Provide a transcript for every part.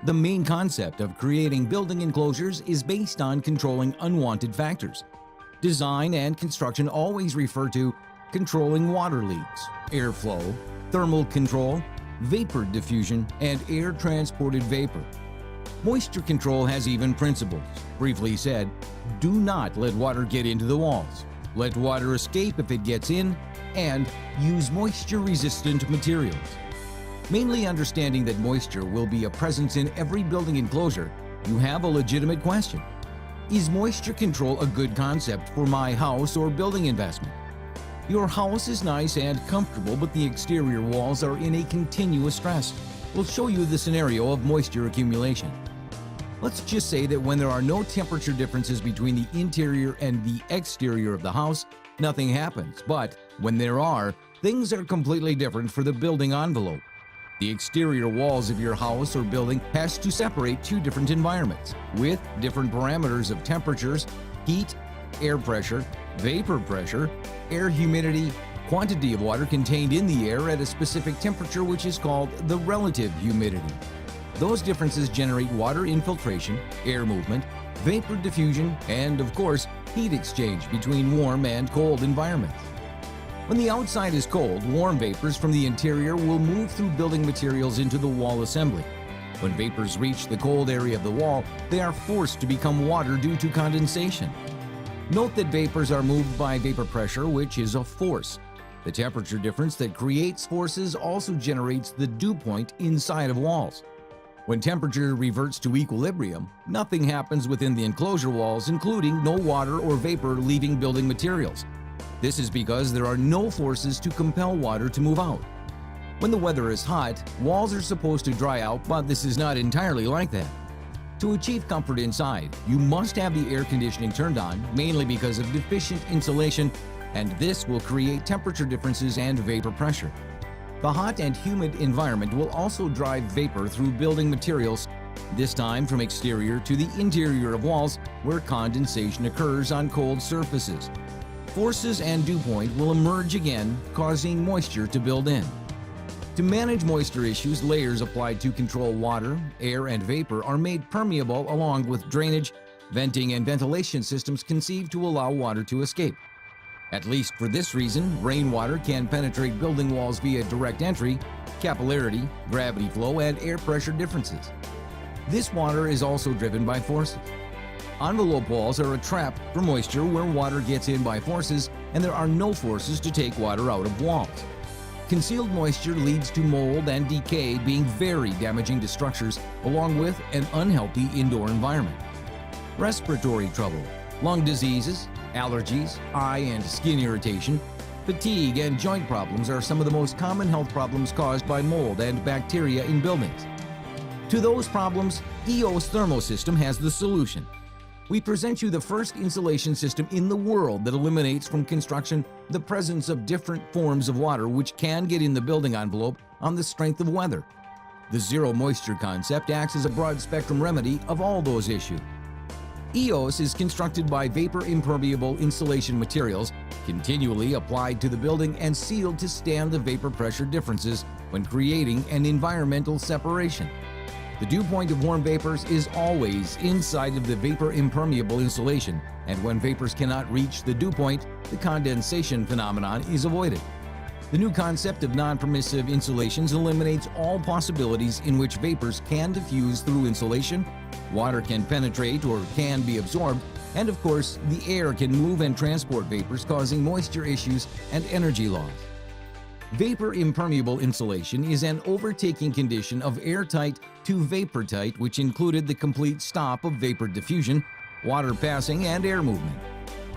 The main concept of creating building enclosures is based on controlling unwanted factors. Design and construction always refer to controlling water leaks, airflow, thermal control, vapor diffusion, and air-transported vapor. Moisture control has even principles. Briefly said, do not let water get into the walls, let water escape if it gets in, and use moisture-resistant materials. Mainly understanding that moisture will be a presence in every building enclosure, you have a legitimate question. Is moisture control a good concept for my house or building investment? Your house is nice and comfortable, but the exterior walls are in a continuous stress. We'll show you the scenario of moisture accumulation. Let's just say that when there are no temperature differences between the interior and the exterior of the house, nothing happens. But when there are, things are completely different for the building envelope. The exterior walls of your house or building has to separate two different environments with different parameters of temperatures, heat, air pressure, vapor pressure, air humidity, quantity of water contained in the air at a specific temperature, which is called the relative humidity. Those differences generate water infiltration, air movement, vapor diffusion, and of course, heat exchange between warm and cold environments. When the outside is cold, warm vapors from the interior will move through building materials into the wall assembly. When vapors reach the cold area of the wall, they are forced to become water due to condensation. Note that vapors are moved by vapor pressure, which is a force. The temperature difference that creates forces also generates the dew point inside of walls. When temperature reverts to equilibrium, nothing happens within the enclosure walls, including no water or vapor leaving building materials. This is because there are no forces to compel water to move out. When the weather is hot, walls are supposed to dry out, but this is not entirely like that. To achieve comfort inside, you must have the air conditioning turned on, mainly because of deficient insulation, and this will create temperature differences and vapor pressure. The hot and humid environment will also drive vapor through building materials, this time from exterior to the interior of walls where condensation occurs on cold surfaces. Forces and dew point will emerge again, causing moisture to build in. To manage moisture issues, layers applied to control water, air, and vapor are made permeable along with drainage, venting, and ventilation systems conceived to allow water to escape. At least for this reason, rainwater can penetrate building walls via direct entry, capillarity, gravity flow, and air pressure differences. This water is also driven by forces. Envelope walls are a trap for moisture where water gets in by forces and there are no forces to take water out of walls. Concealed moisture leads to mold and decay, being very damaging to structures along with an unhealthy indoor environment. Respiratory trouble, lung diseases, allergies, eye and skin irritation, fatigue, and joint problems are some of the most common health problems caused by mold and bacteria in buildings. To those problems, EIOS ThermoSystem has the solution. We present you the first insulation system in the world that eliminates from construction the presence of different forms of water which can get in the building envelope on the strength of weather. The zero moisture concept acts as a broad spectrum remedy of all those issues. EIOS is constructed by vapor impermeable insulation materials continually applied to the building and sealed to stand the vapor pressure differences when creating an environmental separation. The dew point of warm vapors is always inside of the vapor impermeable insulation, and when vapors cannot reach the dew point, the condensation phenomenon is avoided. The new concept of non-permissive insulations eliminates all possibilities in which vapors can diffuse through insulation, water can penetrate or can be absorbed, and of course, the air can move and transport vapors, causing moisture issues and energy loss. Vapor impermeable insulation is an overtaking condition of airtight to vapor-tight, which included the complete stop of vapor diffusion, water passing, and air movement.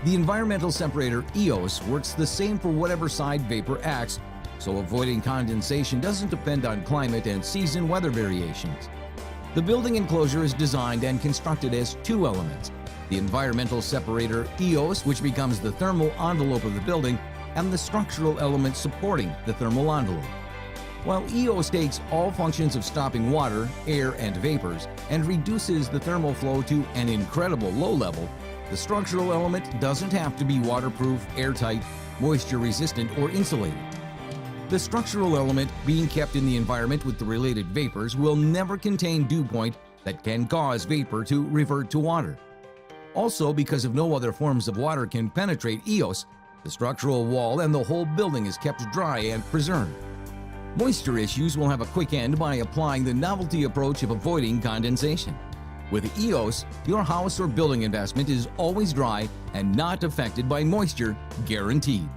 The environmental separator EIOS works the same for whatever side vapor acts, so avoiding condensation doesn't depend on climate and season weather variations. The building enclosure is designed and constructed as two elements: the environmental separator EIOS, which becomes the thermal envelope of the building, and the structural element supporting the thermal envelope. While EIOS takes all functions of stopping water, air, and vapors and reduces the thermal flow to an incredible low level, the structural element doesn't have to be waterproof, airtight, moisture-resistant, or insulated. The structural element being kept in the environment with the related vapors will never contain dew point that can cause vapor to revert to water. Also, because of no other forms of water can penetrate EIOS, the structural wall and the whole building is kept dry and preserved. Moisture issues will have a quick end by applying the novelty approach of avoiding condensation. With EIOS, your house or building investment is always dry and not affected by moisture, guaranteed.